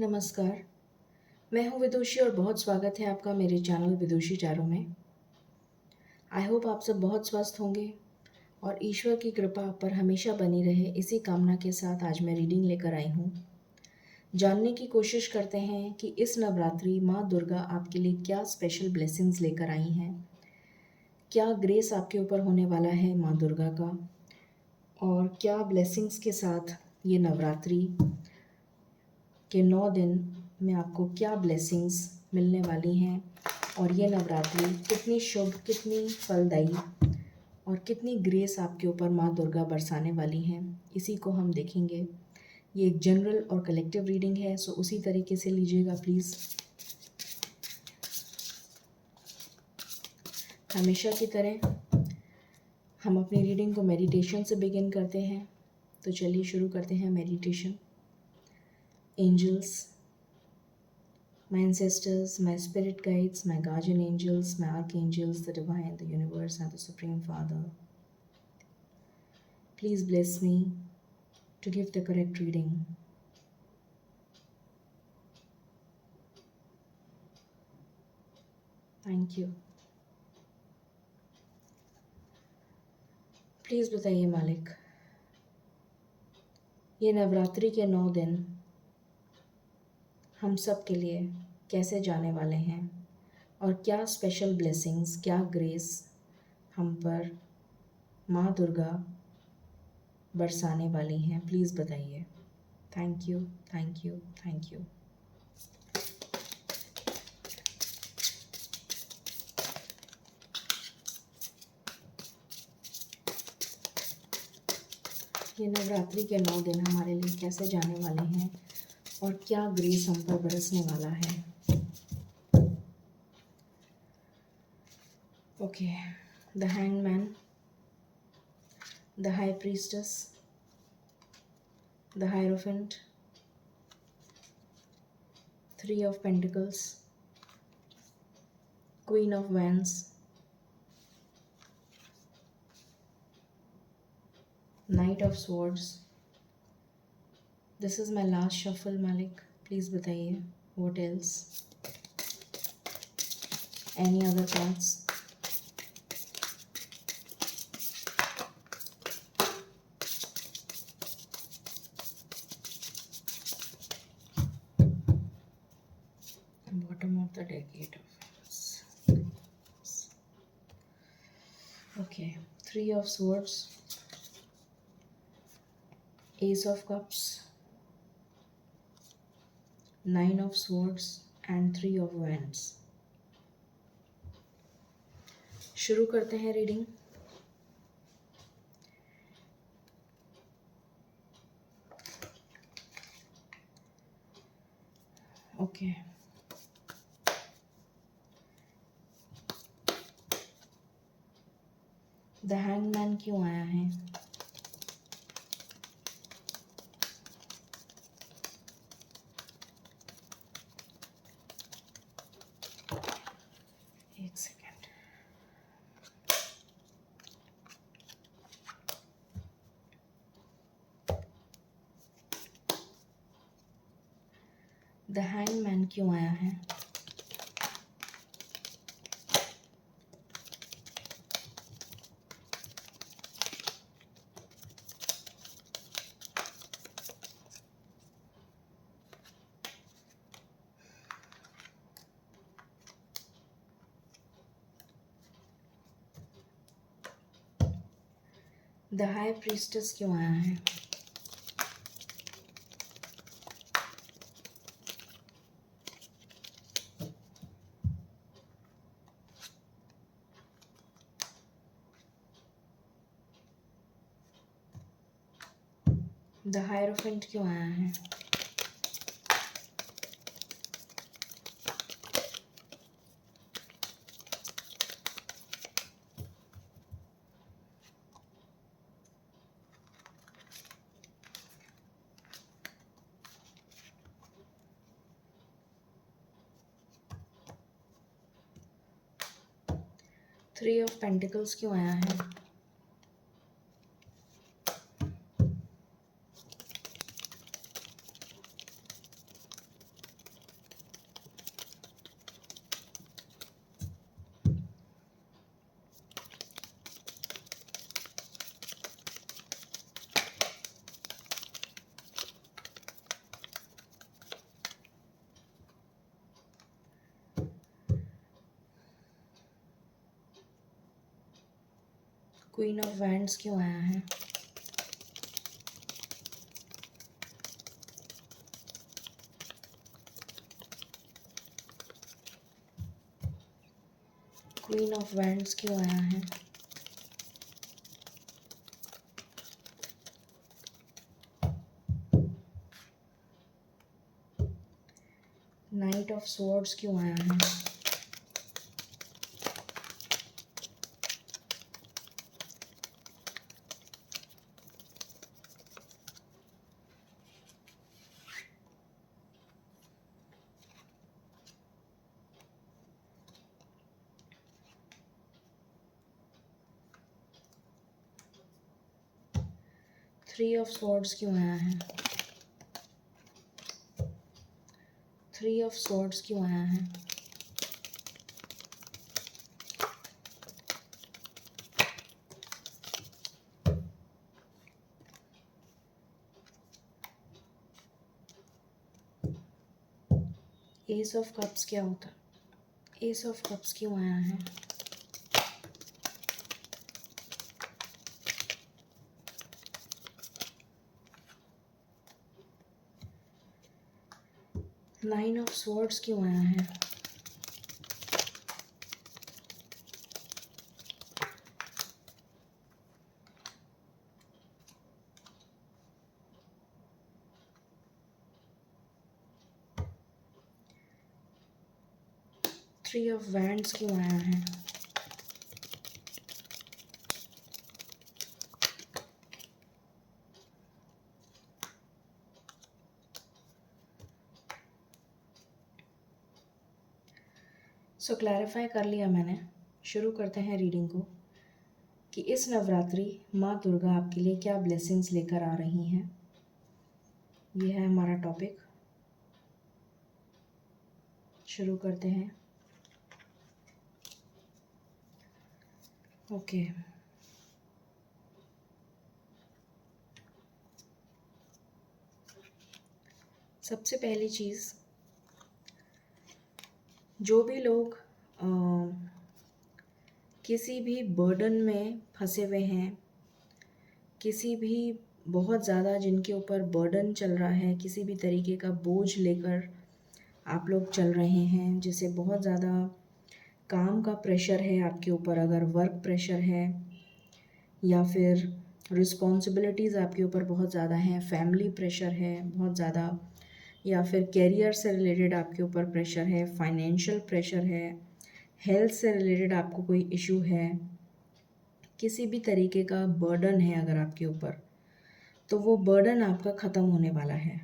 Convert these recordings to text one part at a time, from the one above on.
नमस्कार, मैं हूँ विदुषी और बहुत स्वागत है आपका मेरे चैनल विदुषी टैरो में। आई होप आप सब बहुत स्वस्थ होंगे और ईश्वर की कृपा आप पर हमेशा बनी रहे, इसी कामना के साथ आज मैं रीडिंग लेकर आई हूँ। जानने की कोशिश करते हैं कि इस नवरात्रि माँ दुर्गा आपके लिए क्या स्पेशल ब्लेसिंग्स लेकर आई हैं, क्या ग्रेस आपके ऊपर होने वाला है माँ दुर्गा का, और क्या ब्लेसिंग्स के साथ ये नवरात्रि के 9 दिन में आपको क्या ब्लेसिंग्स मिलने वाली हैं और ये नवरात्रि कितनी शुभ, कितनी फलदायी और कितनी ग्रेस आपके ऊपर माँ दुर्गा बरसाने वाली हैं, इसी को हम देखेंगे। ये एक जनरल और कलेक्टिव रीडिंग है, सो उसी तरीके से लीजिएगा प्लीज़। हमेशा की तरह हम अपनी रीडिंग को मेडिटेशन से बिगिन करते हैं, तो चलिए शुरू करते हैं meditation. Angels, my ancestors, my spirit guides, my guardian angels, my archangels, the divine, the universe, and the Supreme Father, please bless me to give the correct reading. Thank you. Please बताइए मालिक, ये नवरात्रि के 9 दिन हम सब के लिए कैसे जाने वाले हैं और क्या स्पेशल ब्लेसिंग्स, क्या ग्रेस हम पर माँ दुर्गा बरसाने वाली हैं, प्लीज़ बताइए। Thank you, thank you, thank you. ये नवरात्रि के 9 दिन हमारे लिए कैसे जाने वाले हैं और क्या ग्रेस हम पर बरसने वाला है। Okay, the hangman, the high priestess, the hierophant, 3 of pentacles, queen of wands, night of swords. This is my last shuffle मालिक, प्लीज़ बताइए what else, any other cards. Bottom of the deck, 8 of Wands. Okay, 3 of Swords, Ace of Cups, 9 of Swords and 3 of Wands. शुरू करते हैं reading. Okay, the hangman क्यों आया है? एक second. The hangman क्यों आया है? द हाई प्रीस्टेस क्यों आया है? द हायरोफेंट क्यों आया है? थ्री ऑफ पेंटिकल्स क्यों आया है? क्वीन ऑफ वैंड्स क्यों आया है? क्वीन ऑफ वैंड्स क्यों आया है? नाइट ऑफ स्वॉर्ड्स क्यों आया है? थ्री ऑफ स्वॉर्ड्स क्यों आया है? थ्री ऑफ स्वॉर्ड्स क्यों आया है? एस ऑफ कप्स क्या होता है? एस ऑफ कप्स क्यों आया है? नाइन ऑफ स्वॉर्ड्स क्यों आया है? थ्री ऑफ वैंड्स क्यों आया है? सो क्लैरिफाई कर लिया मैंने। शुरू करते हैं रीडिंग को कि इस नवरात्रि माँ दुर्गा आपके लिए क्या ब्लेसिंग्स लेकर आ रही हैं। ये है हमारा टॉपिक। शुरू करते हैं। ओके। सबसे पहली चीज़, जो भी लोग किसी भी बर्डन में फंसे हुए हैं, किसी भी बहुत ज़्यादा जिनके ऊपर बर्डन चल रहा है, किसी भी तरीके का बोझ लेकर आप लोग चल रहे हैं, जैसे बहुत ज़्यादा काम का प्रेशर है आपके ऊपर, अगर वर्क प्रेशर है या फिर रिस्पॉन्सिबिलिटीज़ आपके ऊपर बहुत ज़्यादा हैं, फैमिली प्रेशर है बहुत ज़्यादा, या फिर कैरियर से रिलेटेड आपके ऊपर प्रेशर है, फाइनेंशियल प्रेशर है, हेल्थ से रिलेटेड आपको कोई इशू है, किसी भी तरीके का बर्डन है अगर आपके ऊपर, तो वो बर्डन आपका ख़त्म होने वाला है।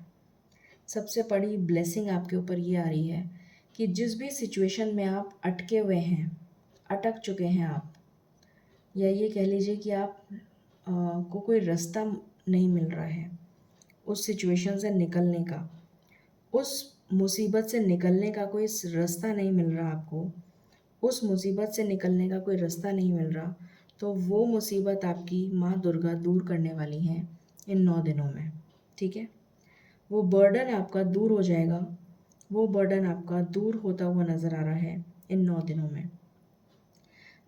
सबसे बड़ी ब्लेसिंग आपके ऊपर ये आ रही है कि जिस भी सिचुएशन में आप अटके हुए हैं, अटक चुके हैं आप, या ये कह लीजिए कि आप को कोई रास्ता नहीं मिल रहा है उस सिचुएशन से निकलने का, उस मुसीबत से निकलने का कोई रास्ता नहीं मिल रहा आपको, उस मुसीबत से निकलने का कोई रास्ता नहीं मिल रहा, तो वो मुसीबत आपकी माँ दुर्गा दूर करने वाली हैं इन 9 दिनों में। ठीक है, वो बर्डन आपका दूर हो जाएगा। वो बर्डन आपका दूर होता हुआ नज़र आ रहा है इन 9 दिनों में।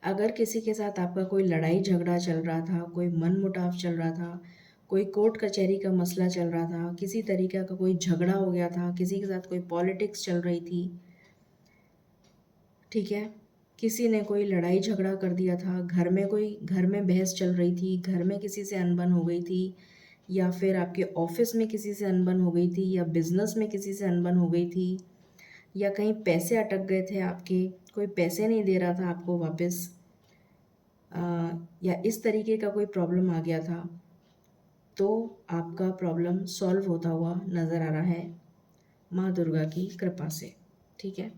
अगर किसी के साथ आपका कोई लड़ाई झगड़ा चल रहा था, कोई मनमुटाव चल रहा था, कोई कोर्ट कचहरी का मसला चल रहा था, किसी तरीके का कोई झगड़ा हो गया था, किसी के साथ कोई पॉलिटिक्स चल रही थी, ठीक है, किसी ने कोई लड़ाई झगड़ा कर दिया था, घर में बहस चल रही थी, घर में किसी से अनबन हो गई थी, या फिर आपके ऑफिस में किसी से अनबन हो गई थी, या बिजनेस में किसी से अनबन हो गई थी, या कहीं पैसे अटक गए थे आपके, कोई पैसे नहीं दे रहा था आपको वापस, या इस तरीके का कोई प्रॉब्लम आ गया था, तो आपका प्रॉब्लम सॉल्व होता हुआ नज़र आ रहा है माँ दुर्गा की कृपा से। ठीक है,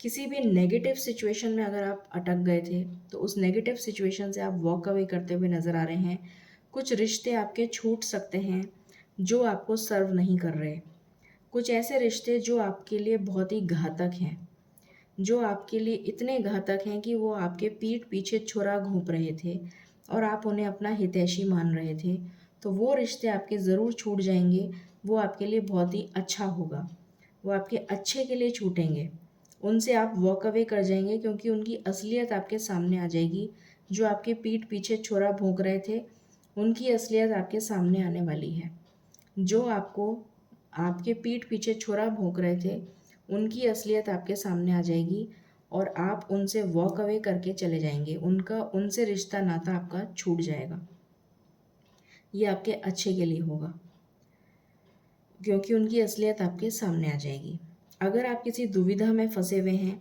किसी भी नेगेटिव सिचुएशन में अगर आप अटक गए थे, तो उस नेगेटिव सिचुएशन से आप वॉक अवे करते हुए नज़र आ रहे हैं। कुछ रिश्ते आपके छूट सकते हैं जो आपको सर्व नहीं कर रहे, कुछ ऐसे रिश्ते जो आपके लिए बहुत ही घातक हैं, जो आपके लिए इतने घातक हैं कि वो आपके पीठ पीछे छुरा घोंप रहे थे और आप उन्हें अपना हितैषी मान रहे थे, तो वो रिश्ते आपके ज़रूर छूट जाएंगे। वो आपके लिए बहुत ही अच्छा होगा, वो आपके अच्छे के लिए छूटेंगे, उनसे आप वॉक अवे कर जाएंगे, क्योंकि उनकी असलियत आपके सामने आ जाएगी जो आपके पीठ पीछे छोरा भोंक रहे थे, उनकी असलियत आपके सामने आने वाली है। जो आपको आपके पीठ पीछे छोरा भोंक रहे थे, उनकी असलियत आपके सामने आ जाएगी और आप उनसे वॉक अवे करके चले जाएंगे। उनसे रिश्ता नाता आपका छूट जाएगा। ये आपके अच्छे के लिए होगा, क्योंकि उनकी असलियत आपके सामने आ जाएगी। अगर आप किसी दुविधा में फंसे हुए हैं,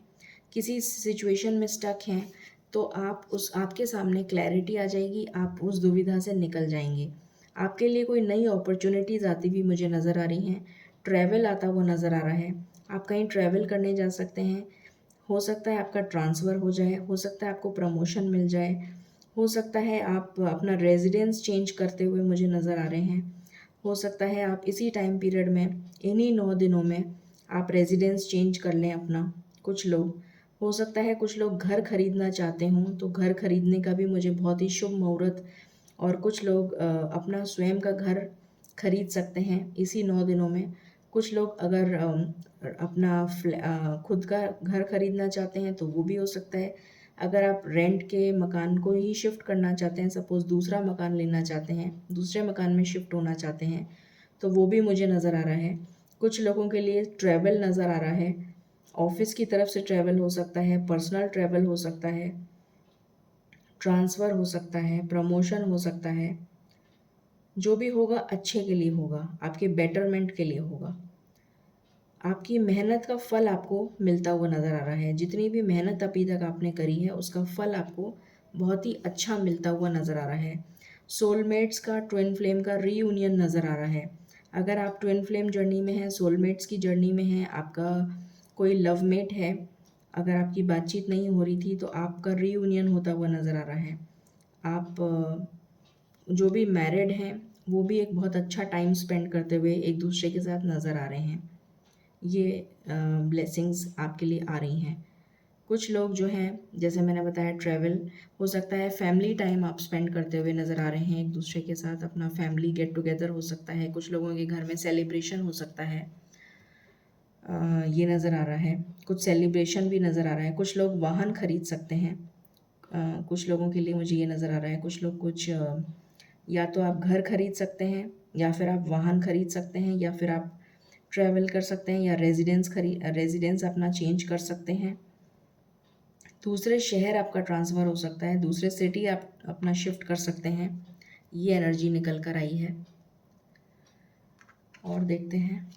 किसी सिचुएशन में स्टक हैं, तो आपके सामने क्लैरिटी आ जाएगी, आप उस दुविधा से निकल जाएंगे। आपके लिए कोई नई अपॉर्चुनिटीज़ आती हुई मुझे नज़र आ रही हैं। ट्रैवल आता हुआ नज़र आ रहा है। आप कहीं ट्रैवल करने जा सकते हैं। हो सकता है आपका ट्रांसफ़र हो जाए, हो सकता है आपको प्रमोशन मिल जाए, हो सकता है आप अपना रेजिडेंस चेंज करते हुए मुझे नज़र आ रहे हैं। हो सकता है आप इसी टाइम पीरियड में, इन्हीं 9 दिनों में आप रेजिडेंस चेंज कर लें अपना। कुछ लोग, हो सकता है कुछ लोग घर खरीदना चाहते हों, तो घर खरीदने का भी मुझे बहुत ही शुभ मुहूर्त, और कुछ लोग अपना स्वयं का घर खरीद सकते हैं इसी 9 दिनों में। कुछ लोग अगर खुद का घर खरीदना चाहते हैं तो वो भी हो सकता है। अगर आप रेंट के मकान को ही शिफ्ट करना चाहते हैं, सपोज़ दूसरा मकान लेना चाहते हैं, दूसरे मकान में शिफ्ट होना चाहते हैं, तो वो भी मुझे नज़र आ रहा है। कुछ लोगों के लिए ट्रैवल नज़र आ रहा है। ऑफ़िस की तरफ से ट्रैवल हो सकता है, पर्सनल ट्रैवल हो सकता है, ट्रांसफ़र हो सकता है, प्रमोशन हो सकता है। जो भी होगा अच्छे के लिए होगा, आपके बेटरमेंट के लिए होगा। आपकी मेहनत का फल आपको मिलता हुआ नज़र आ रहा है। जितनी भी मेहनत अभी तक आपने करी है, उसका फल आपको बहुत ही अच्छा मिलता हुआ नज़र आ रहा है। सोलमेट्स का, ट्विन फ्लेम का रीयूनियन नज़र आ रहा है। अगर आप ट्विन फ्लेम जर्नी में हैं, सोलमेट्स की जर्नी में हैं, आपका कोई लव मेट है, अगर आपकी बातचीत नहीं हो रही थी, तो आपका रीयूनियन होता हुआ नज़र आ रहा है। आप जो भी मैरिड हैं, वो भी एक बहुत अच्छा टाइम स्पेंड करते हुए एक दूसरे के साथ नज़र आ रहे हैं। ये ब्लेसिंग्स आपके लिए आ रही हैं। कुछ लोग जो हैं, जैसे मैंने बताया, ट्रैवल हो सकता है, फैमिली टाइम आप स्पेंड करते हुए नज़र आ रहे हैं एक दूसरे के साथ। अपना फैमिली गेट टुगेदर हो सकता है, कुछ लोगों के घर में सेलिब्रेशन हो सकता है। ये नज़र आ रहा है। कुछ सेलिब्रेशन भी नज़र आ रहा है। कुछ लोग वाहन खरीद सकते हैं। कुछ लोगों के लिए मुझे ये नज़र आ रहा है, कुछ लोग या तो आप घर खरीद सकते हैं, या फिर आप वाहन खरीद सकते हैं, या फिर आप ट्रैवल कर सकते हैं, या रेजिडेंस अपना चेंज कर सकते हैं। दूसरे शहर आपका ट्रांसफ़र हो सकता है, दूसरे सिटी आप अपना शिफ्ट कर सकते हैं। ये एनर्जी निकल कर आई है। और देखते हैं,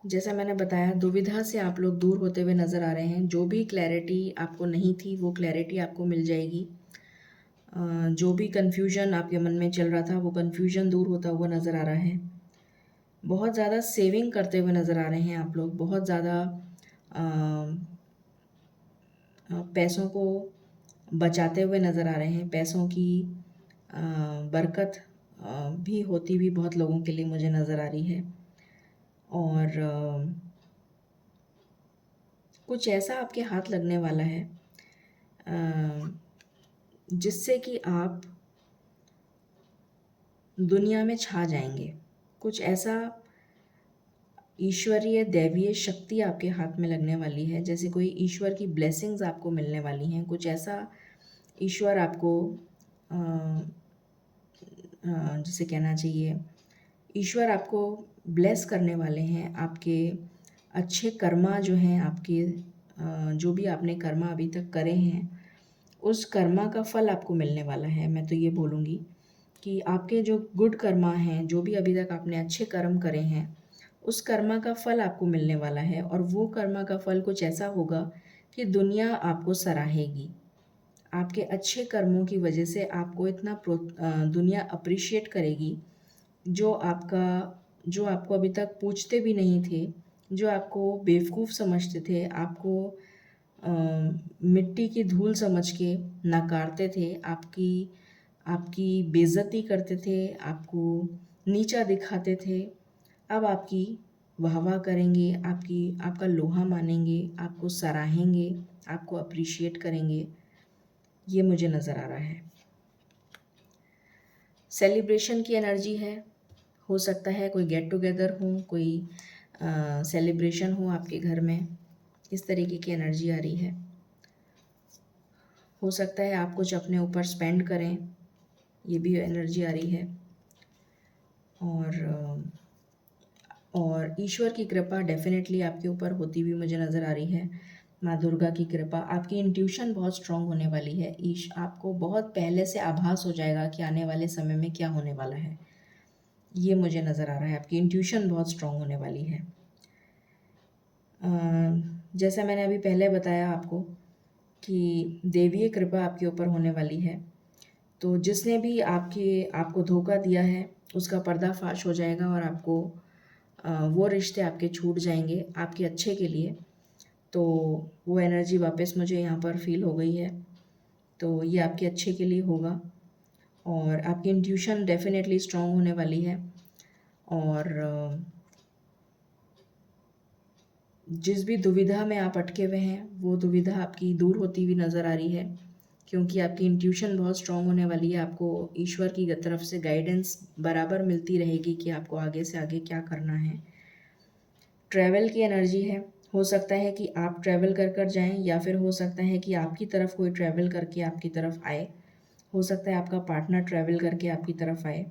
जैसा मैंने बताया, दुविधा से आप लोग दूर होते हुए नज़र आ रहे हैं। जो भी क्लैरिटी आपको नहीं थी, वो क्लैरिटी आपको मिल जाएगी। जो भी कन्फ्यूजन आपके मन में चल रहा था, वो कन्फ्यूजन दूर होता हुआ नज़र आ रहा है। बहुत ज़्यादा सेविंग करते हुए नज़र आ रहे हैं आप लोग। बहुत ज़्यादा पैसों को बचाते हुए नज़र आ रहे हैं। पैसों की बरकत भी होती हुई बहुत लोगों के लिए मुझे नज़र आ रही है। और कुछ ऐसा आपके हाथ लगने वाला है जिससे कि आप दुनिया में छा जाएंगे। कुछ ऐसा ईश्वरीय दैवीय शक्ति आपके हाथ में लगने वाली है, जैसे कोई ईश्वर की ब्लेसिंग्स आपको मिलने वाली हैं। कुछ ऐसा ईश्वर आपको जिसे कहना चाहिए, ईश्वर आपको ब्लेस करने वाले हैं। आपके अच्छे कर्मा जो हैं, आपके जो भी आपने कर्मा अभी तक करे हैं, उस कर्मा का फल आपको मिलने वाला है। मैं तो ये बोलूँगी कि आपके जो गुड कर्मा हैं, जो भी अभी तक आपने अच्छे कर्म करे हैं, उस कर्मा का फल आपको मिलने वाला है। और वो कर्मा का फल कुछ ऐसा होगा कि दुनिया आपको सराहेगी। आपके अच्छे कर्मों की वजह से आपको दुनिया अप्रिशिएट करेगी। जो आपको अभी तक पूछते भी नहीं थे, जो आपको बेवकूफ़ समझते थे, आपको मिट्टी की धूल समझ के नकारते थे, आपकी बेइज्जती करते थे, आपको नीचा दिखाते थे, अब आपकी वाह-वाह करेंगे, आपका लोहा मानेंगे, आपको सराहेंगे, आपको अप्रिशिएट करेंगे। ये मुझे नज़र आ रहा है। सेलिब्रेशन की एनर्जी है। हो सकता है कोई गेट टुगेदर हो, कोई सेलिब्रेशन हो आपके घर में। इस तरीके की एनर्जी आ रही है। हो सकता है आप कुछ अपने ऊपर स्पेंड करें, ये भी एनर्जी आ रही है। और ईश्वर की कृपा डेफिनेटली आपके ऊपर होती हुई मुझे नज़र आ रही है। माँ दुर्गा की कृपा, आपकी इंट्यूशन बहुत स्ट्रांग होने वाली है। आपको बहुत पहले से आभास हो जाएगा कि आने वाले समय में क्या होने वाला है, ये मुझे नज़र आ रहा है। आपकी इंट्यूशन बहुत स्ट्रांग होने वाली है। जैसा मैंने अभी पहले बताया आपको कि देवीय कृपा आपके ऊपर होने वाली है। तो जिसने भी आपको धोखा दिया है उसका पर्दाफाश हो जाएगा और आपको वो रिश्ते आपके छूट जाएंगे आपके अच्छे के लिए। तो वो एनर्जी वापस मुझे यहाँ पर फील हो गई है। तो ये आपके अच्छे के लिए होगा और आपकी इंट्यूशन डेफिनेटली स्ट्रांग होने वाली है। और जिस भी दुविधा में आप अटके हुए हैं वो दुविधा आपकी दूर होती हुई नज़र आ रही है, क्योंकि आपकी इंट्यूशन बहुत स्ट्रांग होने वाली है। आपको ईश्वर की तरफ से गाइडेंस बराबर मिलती रहेगी कि आपको आगे से आगे क्या करना है। ट्रैवल की एनर्जी है। हो सकता है कि आप ट्रैवल कर कर जाएं या फिर हो सकता है कि आपकी तरफ कोई ट्रैवल करके आपकी तरफ आए। हो सकता है आपका पार्टनर ट्रैवल करके आपकी तरफ आए,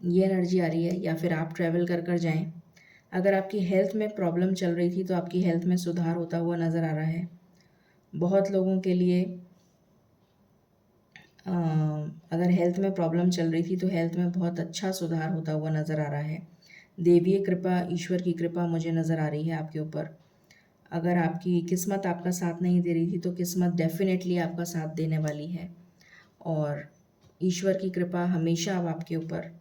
ये एनर्जी आ रही है, या फिर आप ट्रैवल कर कर जाएं। अगर आपकी हेल्थ में प्रॉब्लम चल रही थी तो आपकी हेल्थ में सुधार होता हुआ नज़र आ रहा है। बहुत लोगों के लिए अगर हेल्थ में प्रॉब्लम चल रही थी तो हेल्थ में बहुत अच्छा सुधार होता हुआ नज़र आ रहा है। देवीय कृपा, ईश्वर की कृपा मुझे नज़र आ रही है आपके ऊपर। अगर आपकी किस्मत आपका साथ नहीं दे रही थी तो किस्मत डेफिनेटली आपका साथ देने वाली है। और ईश्वर की कृपा हमेशा अब आपके ऊपर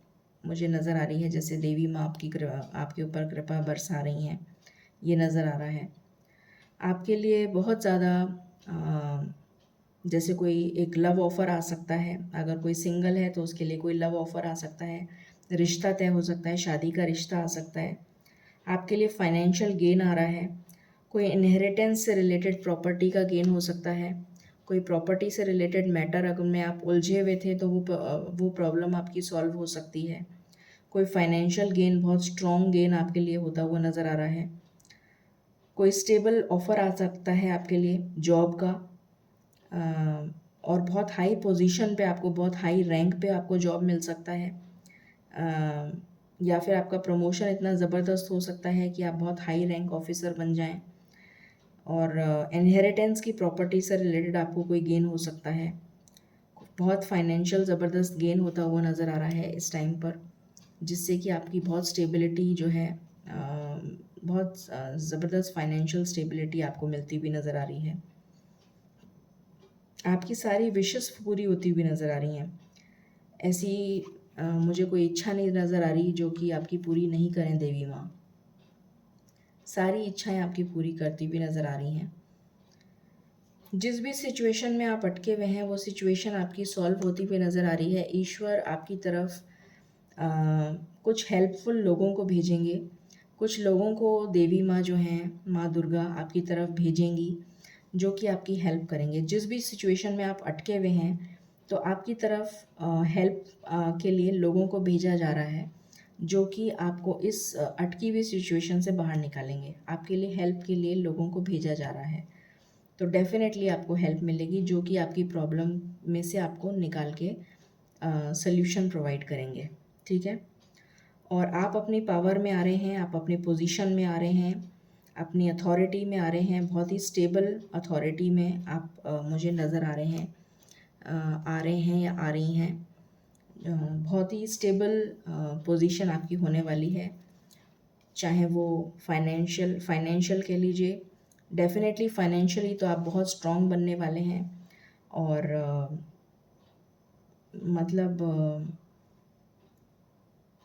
मुझे नज़र आ रही है, जैसे देवी माँ आपके ऊपर कृपा बरसा रही हैं, ये नज़र आ रहा है। आपके लिए बहुत ज़्यादा जैसे कोई एक लव ऑफ़र आ सकता है। अगर कोई सिंगल है तो उसके लिए कोई लव ऑफ़र आ सकता है, रिश्ता तय हो सकता है, शादी का रिश्ता आ सकता है। आपके लिए फाइनेंशियल गेन आ रहा है। कोई इनहेरिटेंस से रिलेटेड प्रॉपर्टी का गेन हो सकता है। कोई प्रॉपर्टी से रिलेटेड मैटर अगर में आप उलझे हुए थे तो वो प्रॉब्लम आपकी सॉल्व हो सकती है। कोई फाइनेंशियल गेन, बहुत स्ट्रॉन्ग गेन आपके लिए होता हुआ नज़र आ रहा है। कोई स्टेबल ऑफ़र आ सकता है आपके लिए जॉब का, और बहुत हाई पोजीशन पे आपको, बहुत हाई रैंक पे आपको जॉब मिल सकता है। या फिर आपका प्रमोशन इतना ज़बरदस्त हो सकता है कि आप बहुत हाई रैंक ऑफिसर बन जाएं। और इनहेरिटेंस की प्रॉपर्टी से रिलेटेड आपको कोई गेन हो सकता है। बहुत फाइनेंशियल ज़बरदस्त गेन होता हुआ नज़र आ रहा है इस टाइम पर, जिससे कि आपकी बहुत स्टेबिलिटी जो है, बहुत ज़बरदस्त फाइनेंशियल स्टेबिलिटी आपको मिलती हुई नज़र आ रही है। आपकी सारी विशेस पूरी होती हुई नज़र आ रही हैं। ऐसी मुझे कोई इच्छा नहीं नज़र आ रही जो कि आपकी पूरी नहीं करें देवी माँ। सारी इच्छाएं आपकी पूरी करती हुई नज़र आ रही हैं। जिस भी सिचुएशन में आप अटके हुए हैं वो सिचुएशन आपकी सॉल्व होती हुई नज़र आ रही है। ईश्वर आपकी तरफ कुछ हेल्पफुल लोगों को भेजेंगे। कुछ लोगों को देवी माँ जो हैं, माँ दुर्गा आपकी तरफ भेजेंगी जो कि आपकी हेल्प करेंगे। जिस भी सिचुएशन में आप अटके हुए हैं तो आपकी तरफ हेल्प के लिए लोगों को भेजा जा रहा है जो कि आपको इस अटकी हुई सिचुएशन से बाहर निकालेंगे। आपके लिए हेल्प के लिए लोगों को भेजा जा रहा है, तो डेफिनेटली आपको हेल्प मिलेगी जो कि आपकी प्रॉब्लम में से आपको निकाल के सल्यूशन प्रोवाइड करेंगे। ठीक है, और आप अपनी पावर में आ रहे हैं, आप अपनी पोजीशन में आ रहे हैं, अपनी अथॉरिटी में आ रहे हैं। बहुत ही स्टेबल अथॉरिटी में आप मुझे नज़र आ रहे हैं, आ रहे हैं या आ रही हैं। बहुत ही स्टेबल पोजीशन आपकी होने वाली है, चाहे वो फाइनेंशियल कह लीजिए। डेफिनेटली फाइनेंशियली तो आप बहुत स्ट्रॉन्ग बनने वाले हैं। और मतलब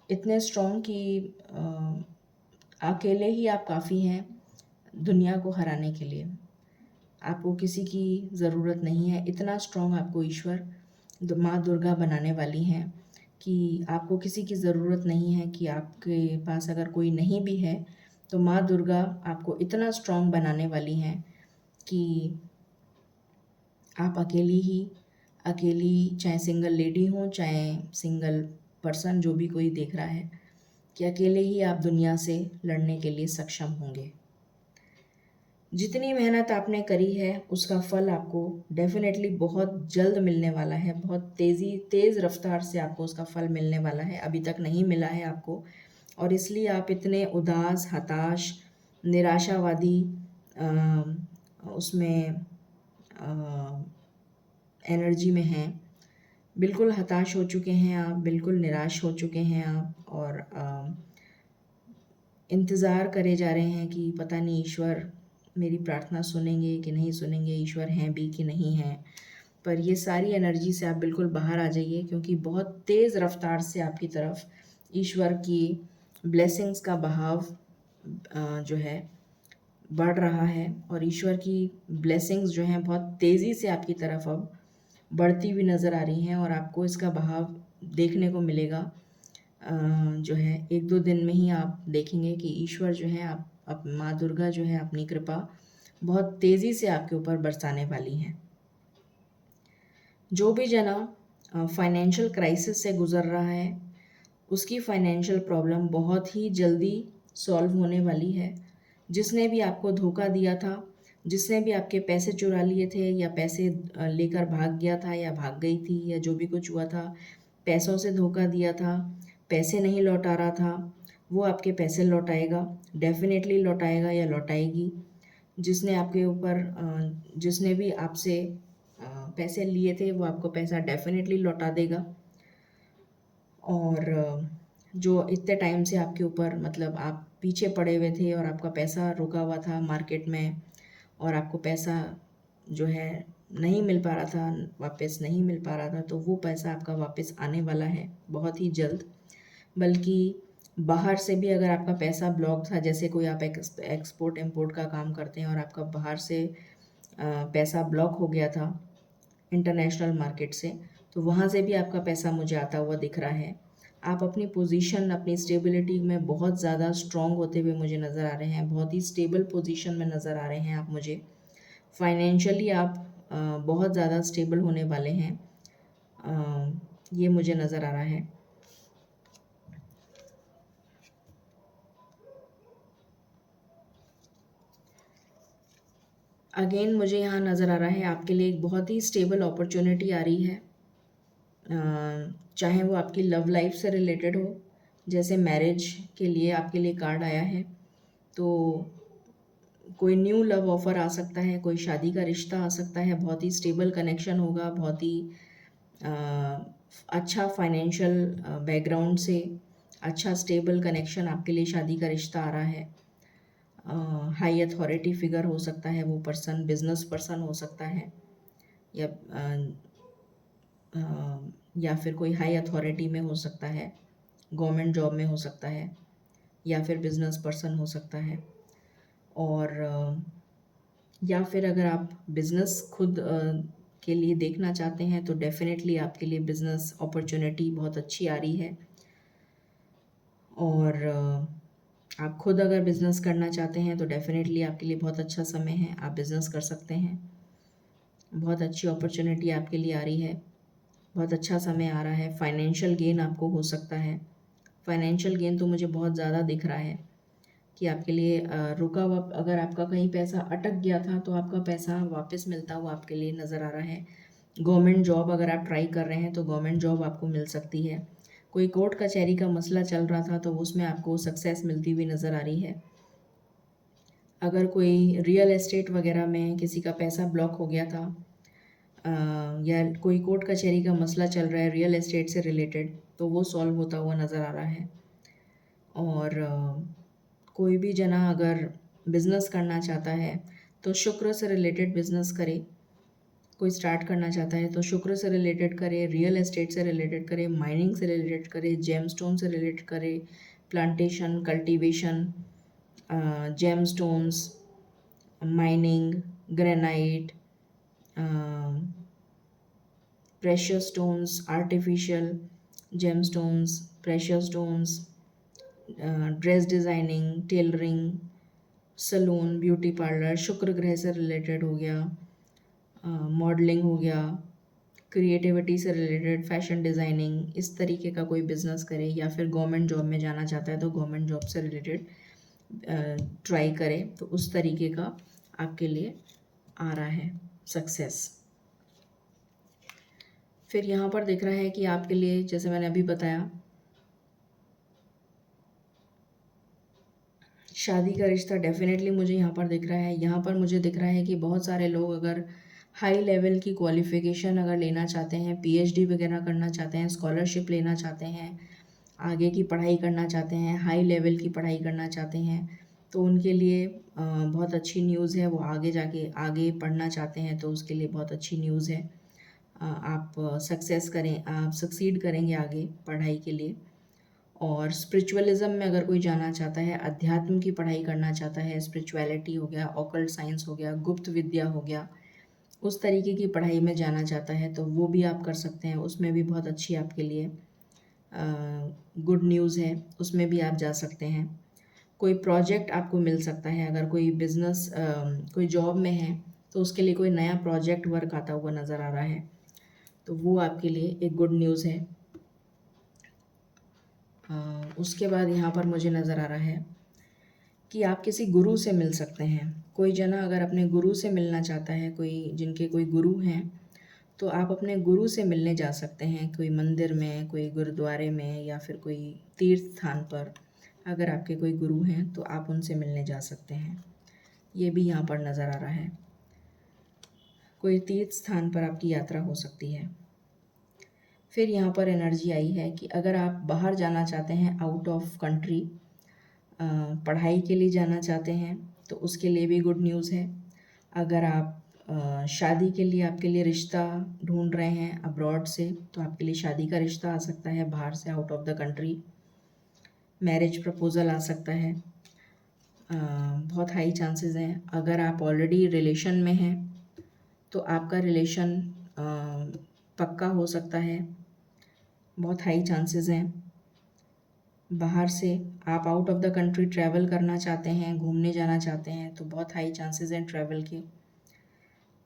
इतने स्ट्रॉन्ग कि अकेले ही आप काफ़ी हैं दुनिया को हराने के लिए। आपको किसी की ज़रूरत नहीं है। इतना स्ट्रॉन्ग आपको ईश्वर माँ दुर्गा बनाने वाली हैं कि आपको किसी की ज़रूरत नहीं है। कि आपके पास अगर कोई नहीं भी है तो माँ दुर्गा आपको इतना स्ट्रॉन्ग बनाने वाली हैं कि आप अकेली चाहे सिंगल लेडी हो चाहे सिंगल पर्सन, जो भी कोई देख रहा है, कि अकेले ही आप दुनिया से लड़ने के लिए सक्षम होंगे। जितनी मेहनत आपने करी है उसका फल आपको डेफिनेटली बहुत जल्द मिलने वाला है, बहुत तेज़ रफ्तार से आपको उसका फल मिलने वाला है, अभी तक नहीं मिला है आपको। और इसलिए आप इतने उदास, हताश, निराशावादी उसमें एनर्जी में हैं, बिल्कुल हताश हो चुके हैं आप, बिल्कुल निराश हो चुके हैं आप, और इंतज़ार करे जा रहे हैं कि पता नहीं ईश्वर मेरी प्रार्थना सुनेंगे कि नहीं सुनेंगे, ईश्वर हैं भी कि नहीं हैं। पर ये सारी एनर्जी से आप बिल्कुल बाहर आ जाइए, क्योंकि बहुत तेज़ रफ्तार से आपकी तरफ ईश्वर की ब्लेसिंग्स का बहाव जो है बढ़ रहा है, और ईश्वर की ब्लेसिंग्स जो हैं बहुत तेज़ी से आपकी तरफ अब बढ़ती हुई नज़र आ रही हैं, और आपको इसका बहाव देखने को मिलेगा। जो है 1-2 दिन में ही आप देखेंगे कि ईश्वर जो है आप माँ दुर्गा जो है अपनी कृपा बहुत तेज़ी से आपके ऊपर बरसाने वाली हैं। जो भी जना फाइनेंशियल क्राइसिस से गुज़र रहा है, उसकी फाइनेंशियल प्रॉब्लम बहुत ही जल्दी सॉल्व होने वाली है। जिसने भी आपको धोखा दिया था, जिसने भी आपके पैसे चुरा लिए थे, या पैसे लेकर भाग गया था या भाग गई थी, या जो भी कुछ हुआ था, पैसों से धोखा दिया था, पैसे नहीं लौटा रहा था, वो आपके पैसे लौटाएगा, डेफ़िनेटली लौटाएगा या लौटाएगी। जिसने आपके ऊपर जिसने भी आपसे पैसे लिए थे, वो आपको पैसा डेफ़िनेटली लौटा देगा। और जो इतने टाइम से आपके ऊपर, मतलब आप पीछे पड़े हुए थे और आपका पैसा रुका हुआ था मार्केट में, और आपको पैसा जो है नहीं मिल पा रहा था, वापस नहीं मिल पा रहा था, तो वो पैसा आपका वापस आने वाला है बहुत ही जल्द। बल्कि बाहर से भी अगर आपका पैसा ब्लॉक था, जैसे कोई आप एक्सपोर्ट इम्पोर्ट का काम करते हैं और आपका बाहर से पैसा ब्लॉक हो गया था इंटरनेशनल मार्केट से, तो वहाँ से भी आपका पैसा मुझे आता हुआ दिख रहा है। आप अपनी पोजीशन, अपनी स्टेबिलिटी में बहुत ज़्यादा स्ट्रॉन्ग होते हुए मुझे नज़र आ रहे हैं, बहुत ही स्टेबल पोजीशन में नज़र आ रहे हैं आप मुझे। फाइनेंशियली आप बहुत ज़्यादा स्टेबल होने वाले हैं, ये मुझे नज़र आ रहा है। अगेन मुझे यहाँ नज़र आ रहा है आपके लिए एक बहुत ही स्टेबल अपॉर्चुनिटी आ रही है, चाहे वो आपकी लव लाइफ से रिलेटेड हो, जैसे मैरिज के लिए आपके लिए कार्ड आया है, तो कोई न्यू लव ऑफ़र आ सकता है, कोई शादी का रिश्ता आ सकता है, बहुत ही स्टेबल कनेक्शन होगा, बहुत ही अच्छा फाइनेंशियल बैकग्राउंड से अच्छा स्टेबल कनेक्शन, आपके लिए शादी का रिश्ता आ रहा है। हाई अथॉरिटी फिगर हो सकता है वो पर्सन, बिजनेस पर्सन हो सकता है, या या फिर कोई हाई अथॉरिटी में हो सकता है, गवर्नमेंट जॉब में हो सकता है, या फिर बिजनेस पर्सन हो सकता है। और या फिर अगर आप बिज़नेस खुद के लिए देखना चाहते हैं, तो डेफ़िनेटली आपके लिए बिज़नेस अपॉर्चुनिटी बहुत अच्छी आ रही है। और आप खुद अगर बिज़नेस करना चाहते हैं, तो डेफ़िनेटली आपके लिए बहुत अच्छा समय है, आप बिज़नेस कर सकते हैं। बहुत अच्छी अपॉर्चुनिटी आपके लिए आ रही है, बहुत अच्छा समय आ रहा है। फाइनेंशियल गेन आपको हो सकता है, फाइनेंशियल गेन तो मुझे बहुत ज़्यादा दिख रहा है कि आपके लिए रुका हुआ, अगर आपका कहीं पैसा अटक गया था, तो आपका पैसा वापस मिलता हुआ आपके लिए नज़र आ रहा है। गवर्नमेंट जॉब अगर आप ट्राई कर रहे हैं, तो गवर्नमेंट जॉब आपको मिल सकती है। कोई कोर्ट कचहरी का मसला चल रहा था, तो उसमें आपको सक्सेस मिलती हुई नज़र आ रही है। अगर कोई रियल एस्टेट वगैरह में किसी का पैसा ब्लॉक हो गया था, या कोई कोर्ट कचहरी का मसला चल रहा है रियल एस्टेट से रिलेटेड, तो वो सॉल्व होता हुआ नज़र आ रहा है। और कोई भी जना अगर बिज़नेस करना चाहता है, तो शुक्र से रिलेटेड बिज़नेस करे। कोई स्टार्ट करना चाहता है तो शुक्र से रिलेटेड करे, रियल एस्टेट से रिलेटेड करे, माइनिंग से रिलेटेड करे, जेमस्टोन से रिलेटेड करे, plantation, cultivation, gemstones, mining, granite, precious stones, artificial gemstones, precious stones, dress designing, tailoring, salon, beauty parlour, Shukra ग्रह से रिलेटेड हो गया, मॉडलिंग हो गया, क्रिएटिविटी से रिलेटेड, फैशन डिज़ाइनिंग, इस तरीके का कोई बिज़नेस करे। या फिर गवर्नमेंट जॉब में जाना चाहता है, तो गवर्नमेंट जॉब से रिलेटेड ट्राई करे, तो उस तरीके का आपके लिए आ रहा है सक्सेस। फिर यहाँ पर दिख रहा है कि आपके लिए, जैसे मैंने अभी बताया, शादी का रिश्ता डेफिनेटली मुझे यहाँ पर दिख रहा है। यहाँ पर मुझे दिख रहा है कि बहुत सारे लोग अगर हाई लेवल की क्वालिफ़िकेशन अगर लेना चाहते हैं, पीएचडी वगैरह करना चाहते हैं, स्कॉलरशिप लेना चाहते हैं, आगे की पढ़ाई करना चाहते हैं, हाई लेवल की पढ़ाई करना चाहते हैं, तो उनके लिए बहुत अच्छी न्यूज़ है। वो आगे जाके आगे पढ़ना चाहते हैं तो उसके लिए बहुत अच्छी न्यूज़ है। आप सक्सेस करें, आप सक्सीड करेंगे आगे पढ़ाई के लिए। और स्पिरिचुअलिज्म में अगर कोई जाना चाहता है, अध्यात्म की पढ़ाई करना चाहता है, स्पिरिचुअलिटी हो गया, ऑकल्ट साइंस हो गया, गुप्त विद्या हो गया, उस तरीके की पढ़ाई में जाना चाहता है तो वो भी आप कर सकते हैं। उसमें भी बहुत अच्छी आपके लिए गुड न्यूज़ है, उसमें भी आप जा सकते हैं। कोई प्रोजेक्ट आपको मिल सकता है, अगर कोई बिज़नेस कोई जॉब में है तो उसके लिए कोई नया प्रोजेक्ट वर्क आता हुआ नज़र आ रहा है, तो वो आपके लिए एक गुड न्यूज़ है। उसके बाद यहाँ पर मुझे नज़र आ रहा है कि आप किसी गुरु से मिल सकते हैं। कोई जना अगर अपने गुरु से मिलना चाहता है, कोई जिनके कोई गुरु हैं, तो आप अपने गुरु से मिलने जा सकते हैं। कोई मंदिर में, कोई गुरुद्वारे में, या फिर कोई तीर्थ स्थान पर अगर आपके कोई गुरु हैं तो आप उनसे मिलने जा सकते हैं। ये भी यहाँ पर नज़र आ रहा है। कोई तीर्थ स्थान पर आपकी यात्रा हो सकती है। फिर यहाँ पर एनर्जी आई है कि अगर आप बाहर जाना चाहते हैं, आउट ऑफ कंट्री, पढ़ाई के लिए जाना चाहते हैं तो उसके लिए भी गुड न्यूज़ है। अगर आप शादी के लिए, आपके लिए रिश्ता ढूंढ रहे हैं अब्रॉड से, तो आपके लिए शादी का रिश्ता आ सकता है बाहर से, out of the country. Marriage proposal आ सकता है, बहुत हाई चांसेस हैं। अगर आप ऑलरेडी रिलेशन में हैं तो आपका रिलेशन पक्का हो सकता है, बहुत हाई चांसेस हैं। बाहर से आप out of the country travel करना चाहते हैं, घूमने जाना चाहते हैं, तो बहुत हाई चांसेस हैं ट्रैवल के।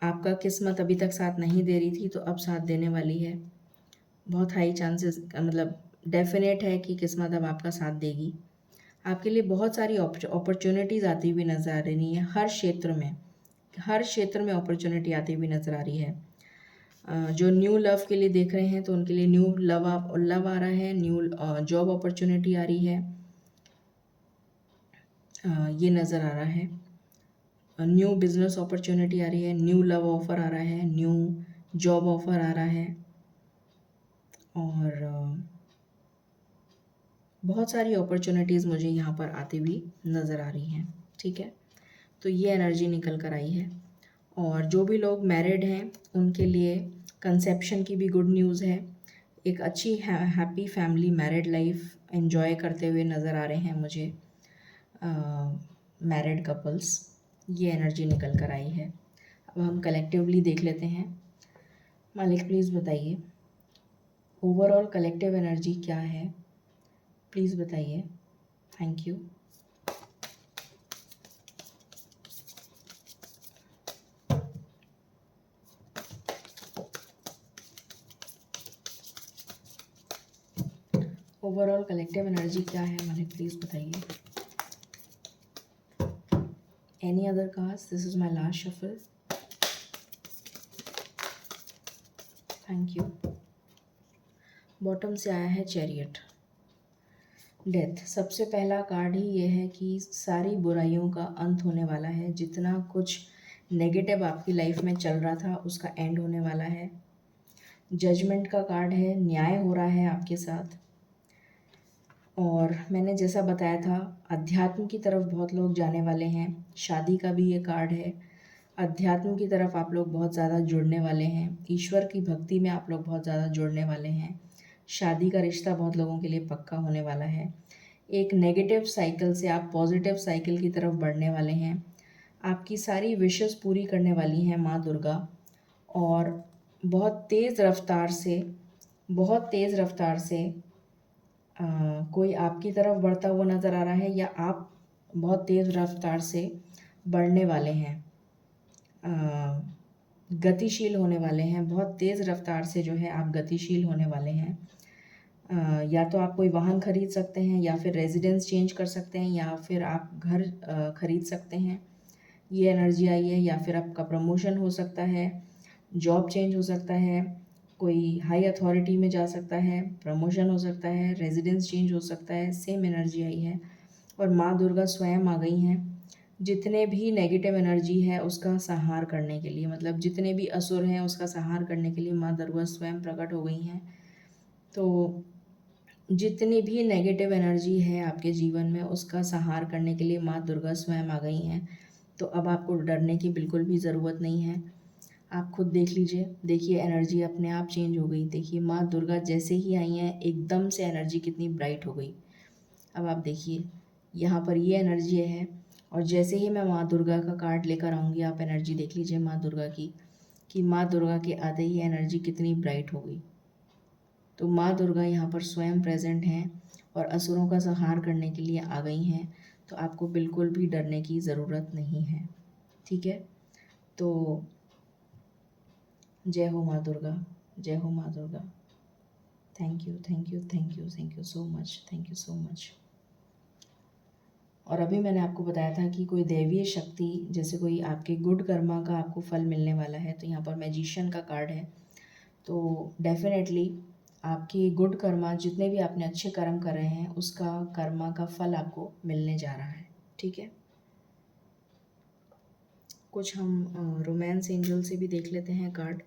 आपका किस्मत अभी तक साथ नहीं दे रही थी तो अब साथ देने वाली है। बहुत हाई चांसेस, मतलब डेफिनेट है कि किस्मत अब आपका साथ देगी। आपके लिए बहुत सारी अपॉर्चुनिटीज़ आती हुई नज़र आ रही है। हर क्षेत्र में अपॉर्चुनिटी आती हुई नज़र आ रही है। जो न्यू लव के लिए देख रहे हैं तो उनके लिए न्यू लव आ रहा है, न्यू जॉब अपॉर्चुनिटी आ रही है, ये नज़र आ रहा है। न्यू बिजनेस अपॉर्चुनिटी आ रही है, न्यू लव ऑफ़र आ रहा है, न्यू जॉब ऑफ़र आ रहा है, और बहुत सारी अपॉर्चुनिटीज़ मुझे यहाँ पर आती हुई नज़र आ रही हैं। ठीक है, तो ये एनर्जी निकल कर आई है। और जो भी लोग मैरिड हैं उनके लिए कंसेप्शन की भी गुड न्यूज़ है। एक अच्छी happy family married life enjoy करते हुए नज़र आ रहे हैं मुझे मैरिड कपल्स। ये एनर्जी निकल कर आई है। अब हम कलेक्टिवली देख लेते हैं। मालिक प्लीज़ बताइए ओवरऑल कलेक्टिव एनर्जी क्या है, प्लीज़ बताइए। Thank you. Overall collective energy क्या है, मालिक प्लीज़ बताइए। Any other cards? This is my last shuffle. Thank you. Bottom से आया है चैरियट, डेथ। सबसे पहला कार्ड ही ये है कि सारी बुराइयों का अंत होने वाला है। जितना कुछ नेगेटिव आपकी लाइफ में चल रहा था उसका एंड होने वाला है। जजमेंट का कार्ड है, न्याय हो रहा है आपके साथ। और मैंने जैसा बताया था, अध्यात्म की तरफ बहुत लोग जाने वाले हैं। शादी का भी ये कार्ड है। अध्यात्म की तरफ आप लोग बहुत ज़्यादा जुड़ने वाले हैं। ईश्वर की भक्ति में आप लोग बहुत ज़्यादा जुड़ने वाले हैं। शादी का रिश्ता बहुत लोगों के लिए पक्का होने वाला है। एक नेगेटिव साइकिल से आप पॉजिटिव साइकिल की तरफ बढ़ने वाले हैं। आपकी सारी विशेस पूरी करने वाली हैं माँ दुर्गा। और बहुत तेज़ रफ्तार से कोई आपकी तरफ बढ़ता हुआ नज़र आ रहा है, या आप बहुत तेज़ रफ्तार से बढ़ने वाले हैं, गतिशील होने वाले हैं। बहुत तेज़ रफ्तार से जो है आप गतिशील होने वाले हैं। या तो आप कोई वाहन खरीद सकते हैं, या फिर रेजिडेंस चेंज कर सकते हैं, या फिर आप घर खरीद सकते हैं, ये एनर्जी आई है, या फिर आपका प्रमोशन हो सकता है, जॉब चेंज हो सकता है, कोई हाई अथॉरिटी में जा सकता है, प्रमोशन हो सकता है, रेजिडेंस चेंज हो सकता है। सेम एनर्जी आई है और माँ दुर्गा स्वयं आ गई हैं जितने भी नेगेटिव एनर्जी है उसका संहार करने के लिए, मतलब जितने भी असुर हैं उसका संहार करने के लिए माँ दुर्गा स्वयं प्रकट हो गई हैं। तो जितनी भी नेगेटिव एनर्जी है आपके जीवन में उसका संहार करने के लिए माँ दुर्गा स्वयं आ गई हैं। तो अब आपको डरने की बिल्कुल भी ज़रूरत नहीं है। आप खुद देख लीजिए, देखिए एनर्जी अपने आप चेंज हो गई। देखिए माँ दुर्गा जैसे ही आई हैं एकदम से एनर्जी कितनी ब्राइट हो गई। अब आप देखिए यहाँ पर ये एनर्जी है, और जैसे ही मैं माँ दुर्गा का कार्ड लेकर आऊँगी आप एनर्जी देख लीजिए माँ दुर्गा की, कि माँ दुर्गा के आते ही एनर्जी कितनी ब्राइट हो गई। तो माँ दुर्गा यहाँ पर स्वयं प्रेजेंट हैं और असुरों का संहार करने के लिए आ गई हैं। तो आपको बिल्कुल भी डरने की ज़रूरत नहीं है, ठीक है। तो जय हो माँ दुर्गा, जय हो माँ Durga. Thank you, thank you, thank you, thank you so much, thank you so much. और अभी मैंने आपको बताया था कि कोई दैवीय शक्ति, जैसे कोई आपके गुड कर्मा का आपको फल मिलने वाला है, तो यहाँ पर मैजिशियन का कार्ड है। तो डेफिनेटली आपकी गुड कर्मा, जितने भी आपने अच्छे कर्म कर रहे हैं उसका कर्मा का फल आपको मिलने जा रहा है, ठीक है। कुछ हम रोमांस एंजल से भी देख लेते हैं कार्ड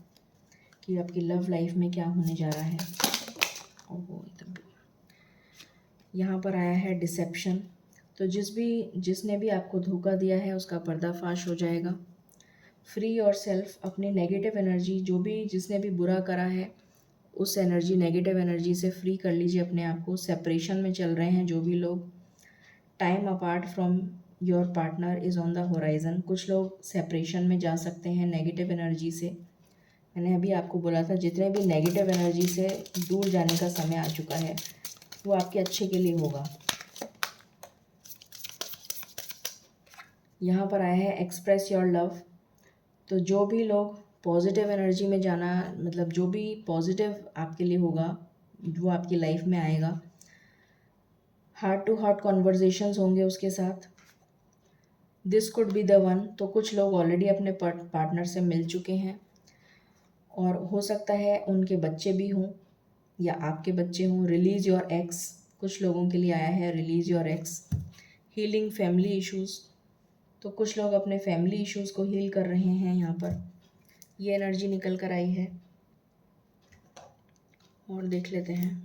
कि आपकी लव लाइफ में क्या होने जा रहा है। ओहो, एकदम यहाँ पर आया है डिसेप्शन। तो जिसने भी आपको धोखा दिया है उसका पर्दाफाश हो जाएगा। फ्री योर सेल्फ, अपनी नेगेटिव एनर्जी, जो भी जिसने भी बुरा करा है उस एनर्जी, नेगेटिव एनर्जी से फ्री कर लीजिए अपने आप को। सेपरेशन में चल रहे हैं जो भी लोग, time apart from your partner is on the horizon. कुछ लोग सेपरेशन में जा सकते हैं नेगेटिव एनर्जी से। मैंने अभी आपको बोला था जितने भी नेगेटिव एनर्जी से दूर जाने का समय आ चुका है वो आपके अच्छे के लिए होगा। यहाँ पर आया है एक्सप्रेस योर लव। तो जो भी लोग पॉजिटिव एनर्जी में जाना, मतलब जो भी पॉजिटिव आपके लिए होगा वो आपकी लाइफ में आएगा। हार्ट टू हार्ट कॉन्वर्जेशंस होंगे उसके साथ। This could be the one. तो कुछ लोग ऑलरेडी अपने पार्टनर से मिल चुके हैं और हो सकता है उनके बच्चे भी हों या आपके बच्चे हों। रिलीज़ योर एक्स, कुछ लोगों के लिए आया है release your x. Healing family issues, तो कुछ लोग अपने फैमिली इश्यूज़ को हील कर रहे हैं। यहाँ पर ये एनर्जी निकल कर आई है और देख लेते हैं।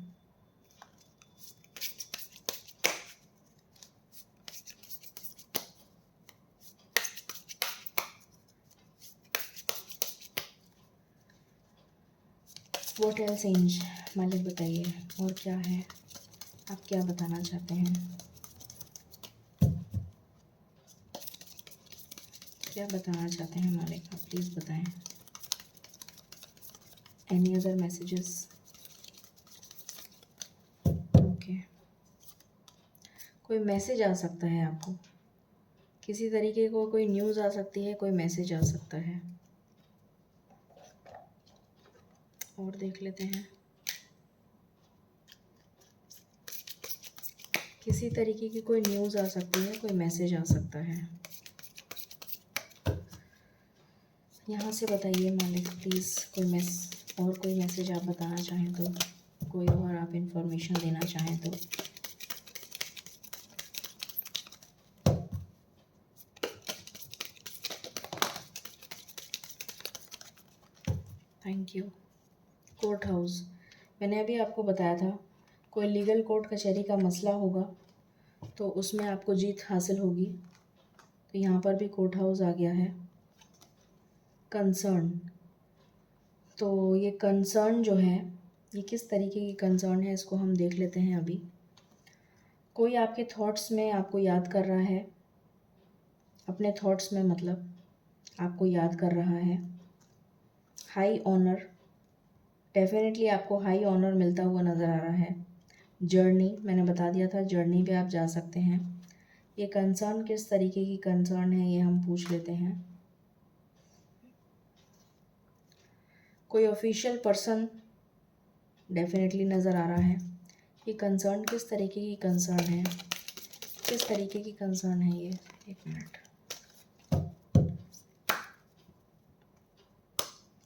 व्हाट एल्स एंज, मालिक बताइए और क्या है, आप क्या बताना चाहते हैं, क्या बताना चाहते हैं मालिक, आप प्लीज़ बताएं। Any other messages? ओके, कोई मैसेज आ सकता है आपको, किसी तरीके को कोई न्यूज़ आ सकती है, कोई मैसेज आ सकता है। और देख लेते हैं, किसी तरीके की कोई न्यूज़ आ सकती है, कोई मैसेज आ सकता है। यहाँ से बताइए मालिक प्लीज़, कोई मैसेज आप बताना चाहें तो, कोई और आप इंफॉर्मेशन देना चाहें तो। Thank you. कोर्ट हाउस, मैंने अभी आपको बताया था कोई लीगल कोर्ट कचहरी का मसला होगा तो उसमें आपको जीत हासिल होगी। तो यहाँ पर भी कोर्ट हाउस आ गया है। कंसर्न, तो ये कंसर्न जो है ये किस तरीके की कंसर्न है इसको हम देख लेते हैं अभी। कोई आपके थॉट्स में आपको याद कर रहा है, अपने थॉट्स में मतलब आपको याद कर रहा है। हाई ऑनर, डेफिनेटली आपको हाई ऑनर मिलता हुआ नज़र आ रहा है। जर्नी, मैंने बता दिया था जर्नी पे आप जा सकते हैं। ये कंसर्न किस तरीके की कंसर्न है ये हम पूछ लेते हैं। कोई ऑफिशियल पर्सन डेफिनेटली नज़र आ रहा है। ये कंसर्न किस तरीके की कंसर्न है, किस तरीके की कंसर्न है ये, एक मिनट।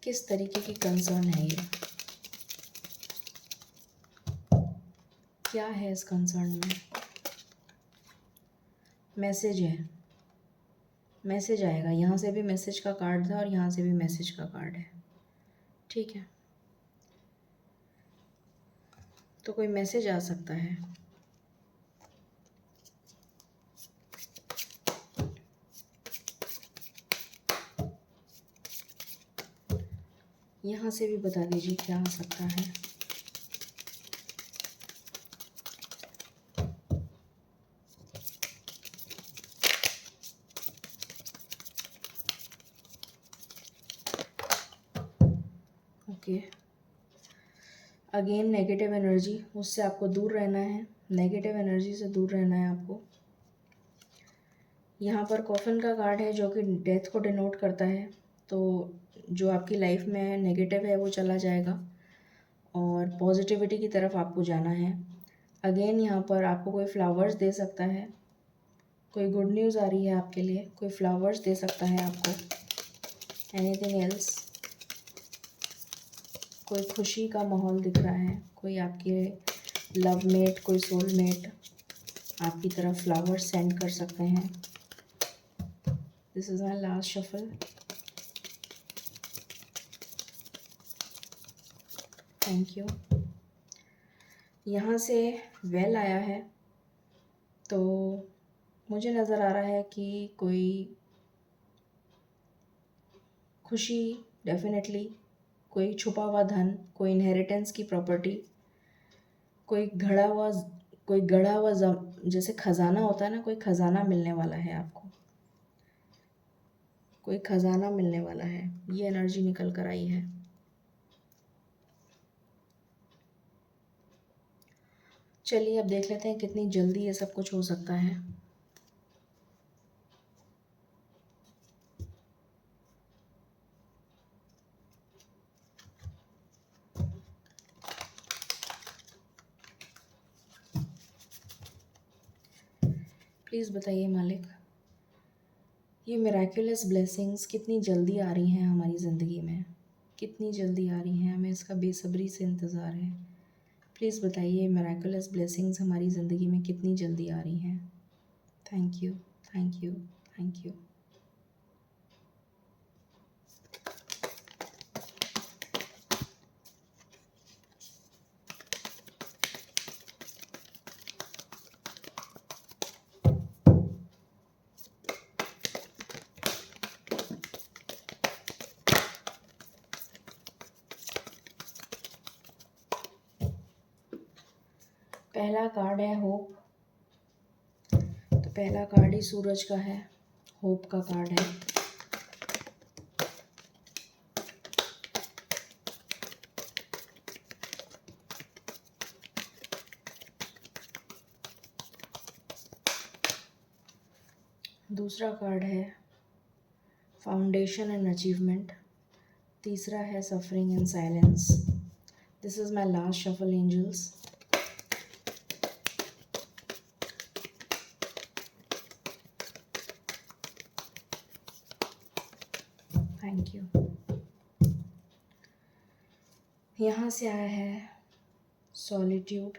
किस तरीके की कंसर्न है ये, क्या है इस कंसर्न में। मैसेज है, मैसेज आएगा। यहाँ से भी मैसेज का कार्ड था और यहाँ से भी मैसेज का कार्ड है। ठीक है, तो कोई मैसेज आ सकता है। यहाँ से भी बता दीजिए क्या आ सकता है। ओके, अगेन नेगेटिव एनर्जी, उससे आपको दूर रहना है। नेगेटिव एनर्जी से दूर रहना है आपको। यहाँ पर कॉफिन का कार्ड है जो कि डेथ को डिनोट करता है। तो जो आपकी लाइफ में नेगेटिव है वो चला जाएगा और पॉजिटिविटी की तरफ आपको जाना है। अगेन यहाँ पर आपको कोई फ्लावर्स दे सकता है, कोई गुड न्यूज़ आ रही है आपके लिए, कोई फ्लावर्स दे सकता है आपको। एनीथिंग एल्स, कोई खुशी का माहौल दिख रहा है, कोई आपके लव मेट, कोई सोलमेट आपकी तरफ फ्लावर्स सेंड कर सकते हैं। This is my last shuffle. Thank you. यहाँ से वेल आया है, तो मुझे नज़र आ रहा है कि कोई खुशी, डेफिनेटली कोई छुपा हुआ धन, कोई इनहेरिटेंस की प्रॉपर्टी, कोई गढ़ा हुआ जैसे खजाना होता है ना, कोई खजाना मिलने वाला है आपको, कोई खजाना मिलने वाला है। ये एनर्जी निकल कर आई है। चलिए अब देख लेते हैं कितनी जल्दी ये सब कुछ हो सकता है। प्लीज़ बताइए मालिक, ये मिराक्युलस ब्लेसिंग्स कितनी जल्दी आ रही हैं हमारी ज़िंदगी में, कितनी जल्दी आ रही हैं, हमें इसका बेसब्री से इंतज़ार है। प्लीज़ बताइए मिराकुलस ब्लेसिंग्स हमारी ज़िंदगी में कितनी जल्दी आ रही हैं। Thank you, thank you, thank you. पहला कार्ड है होप, तो पहला कार्ड ही सूरज का है, होप का कार्ड है। दूसरा कार्ड है फाउंडेशन एंड अचीवमेंट। तीसरा है suffering and silence. This is my last shuffle angels. Thank you. यहाँ से आया है सॉलिट्यूड,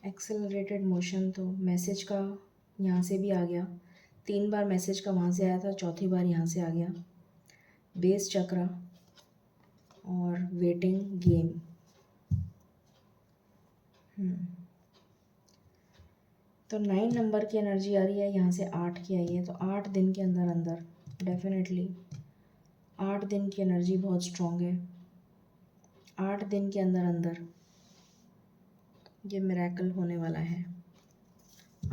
एक्सेलरेटेड मोशन। तो मैसेज का यहाँ से भी आ गया, 3 बार मैसेज का वहाँ से आया था, चौथी बार यहाँ से आ गया। बेस चक्रा और वेटिंग गेम। तो 9 नंबर की एनर्जी आ रही है, यहाँ से 8 की आई है। तो 8 दिन के अंदर अंदर डेफिनेटली 8 दिन की एनर्जी बहुत स्ट्रॉन्ग है। 8 दिन के अंदर अंदर ये मिरेकल होने वाला है।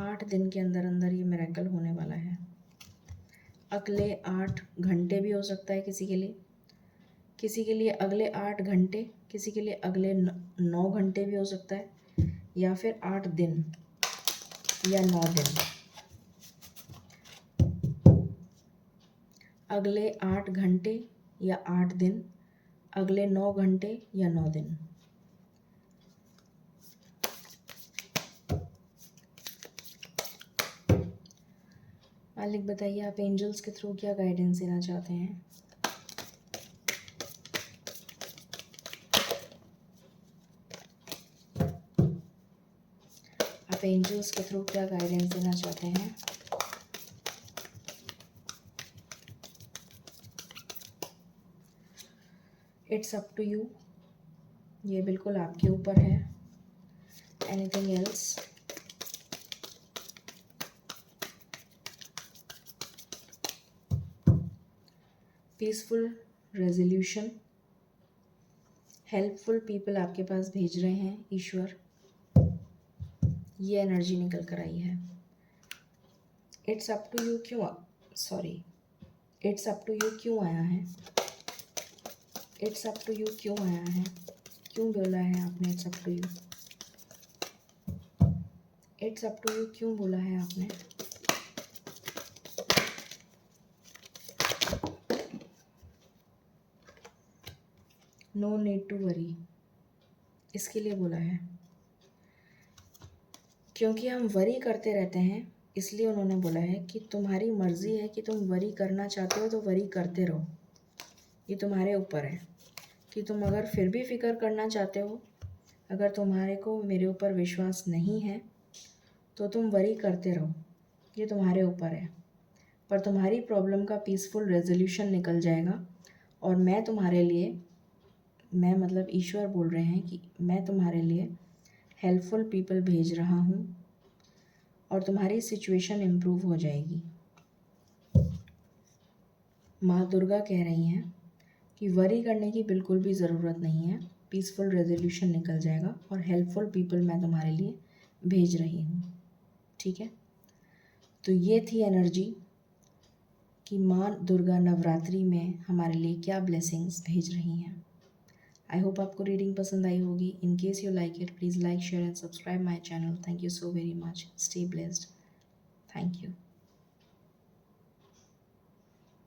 8 दिन के अंदर अंदर ये मिरेकल होने वाला है। अगले 8 घंटे भी हो सकता है किसी के लिए, किसी के लिए अगले 8 घंटे, किसी के लिए अगले 9 घंटे भी हो सकता है, या फिर 8 दिन या 9 दिन। अगले 8 घंटे या 8 दिन, अगले 9 घंटे या 9 दिन। मालिक बताइए आप एंजल्स के थ्रू क्या गाइडेंस देना चाहते हैं। आप एंजल्स के थ्रू क्या गाइडेंस देना चाहते हैं? इट्स अप टू यू, ये बिल्कुल आपके ऊपर है। Anything else? Peaceful resolution, helpful people आपके पास भेज रहे हैं ईश्वर, ये एनर्जी निकल कर आई है। इट्स अप टू यू क्यों, sorry, it's up to you क्यों आया है? इट्स अप टू यू क्यों आया है? क्यों बोला है आपने it's up to you? It's up to you क्यों बोला है आपने? नो नीड टू वरी, इसके लिए बोला है क्योंकि हम वरी करते रहते हैं, इसलिए उन्होंने बोला है कि तुम्हारी मर्ज़ी है कि तुम वरी करना चाहते हो तो वरी करते रहो, ये तुम्हारे ऊपर है कि तुम अगर फिर भी फ़िक्र करना चाहते हो, अगर तुम्हारे को मेरे ऊपर विश्वास नहीं है तो तुम वरी करते रहो, ये तुम्हारे ऊपर है। पर तुम्हारी प्रॉब्लम का पीसफुल रेजोल्यूशन निकल जाएगा और मैं तुम्हारे लिए, मैं मतलब ईश्वर बोल रहे हैं कि मैं तुम्हारे लिए हेल्पफुल पीपल भेज रहा हूँ और तुम्हारी सिचुएशन इम्प्रूव हो जाएगी। माँ दुर्गा कह रही हैं कि वरी करने की बिल्कुल भी ज़रूरत नहीं है, पीसफुल रेजोल्यूशन निकल जाएगा और हेल्पफुल पीपल मैं तुम्हारे लिए भेज रही हूँ। ठीक है, तो ये थी एनर्जी कि माँ दुर्गा नवरात्रि में हमारे लिए क्या ब्लेसिंग्स भेज रही हैं। आई होप आपको रीडिंग पसंद आई होगी। In case you like it, please like, share and subscribe my channel. Thank you so very much. Stay blessed. Thank you.